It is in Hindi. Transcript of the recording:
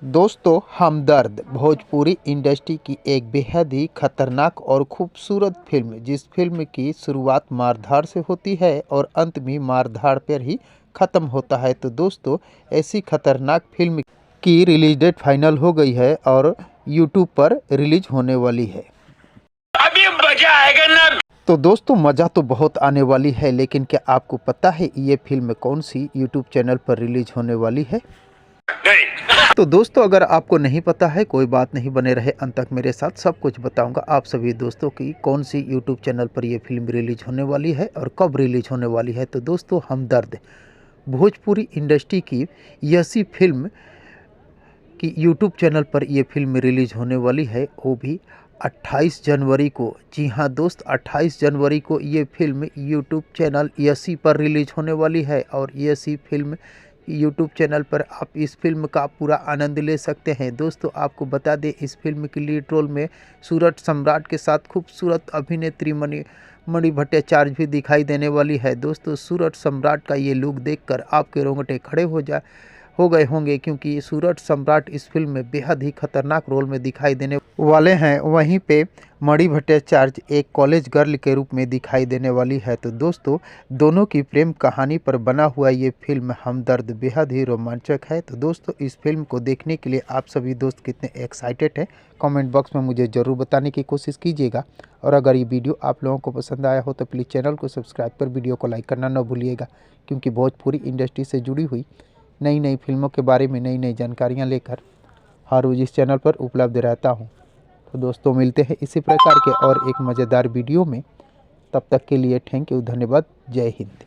दोस्तों, हमदर्द भोजपुरी इंडस्ट्री की एक बेहद ही खतरनाक और खूबसूरत फिल्म, जिस फिल्म की शुरुआत मारधाड़ से होती है और अंत भी मारधाड़ पर ही ख़त्म होता है। तो दोस्तों, ऐसी खतरनाक फिल्म की रिलीज डेट फाइनल हो गई है और यूट्यूब पर रिलीज होने वाली है। अभी मजा आएगा ना। तो दोस्तों, मज़ा तो बहुत आने वाली है, लेकिन क्या आपको पता है ये फिल्म कौन सी यूट्यूब चैनल पर रिलीज होने वाली है? नहीं। तो दोस्तों, अगर आपको नहीं पता है कोई बात नहीं, बने रहे अंत तक मेरे साथ, सब कुछ बताऊंगा आप सभी दोस्तों की कौन सी यूट्यूब चैनल पर ये फिल्म रिलीज होने वाली है और कब रिलीज होने वाली है। तो दोस्तों, हमदर्द भोजपुरी इंडस्ट्री की ऐसी फिल्म कि यूट्यूब चैनल पर ये फिल्म रिलीज होने वाली है, वो भी 28 जनवरी को। जी हाँ दोस्त, 28 जनवरी को ये फिल्म यूट्यूब चैनल यसी पर रिलीज होने वाली है और यसी फिल्म यूट्यूब चैनल पर आप इस फिल्म का पूरा आनंद ले सकते हैं। दोस्तों, आपको बता दें, इस फिल्म की लीड रोल में सूरज सम्राट के साथ खूबसूरत अभिनेत्री मणि भट्टाचार्य भी दिखाई देने वाली है। दोस्तों, सूरज सम्राट का ये लुक देखकर आपके रोंगटे खड़े हो गए होंगे, क्योंकि सूरज सम्राट इस फिल्म में बेहद ही खतरनाक रोल में दिखाई देने वाले हैं। वहीं पे मणि भट्टाचार्य एक कॉलेज गर्ल के रूप में दिखाई देने वाली है। तो दोस्तों, दोनों की प्रेम कहानी पर बना हुआ ये फिल्म हमदर्द बेहद ही रोमांचक है। तो दोस्तों, इस फिल्म को देखने के लिए आप सभी दोस्त कितने एक्साइटेड हैं, कमेंट बॉक्स में मुझे ज़रूर बताने की कोशिश कीजिएगा। और अगर ये वीडियो आप लोगों को पसंद आया हो तो प्लीज़ चैनल को सब्सक्राइब कर वीडियो को लाइक करना न भूलिएगा, क्योंकि भोजपुरी इंडस्ट्री से जुड़ी हुई नई नई फिल्मों के बारे में नई नई जानकारियाँ लेकर हर रोज़ इस चैनल पर उपलब्ध रहता हूँ। तो दोस्तों, मिलते हैं इसी प्रकार के और एक मज़ेदार वीडियो में। तब तक के लिए थैंक यू, धन्यवाद, जय हिंद।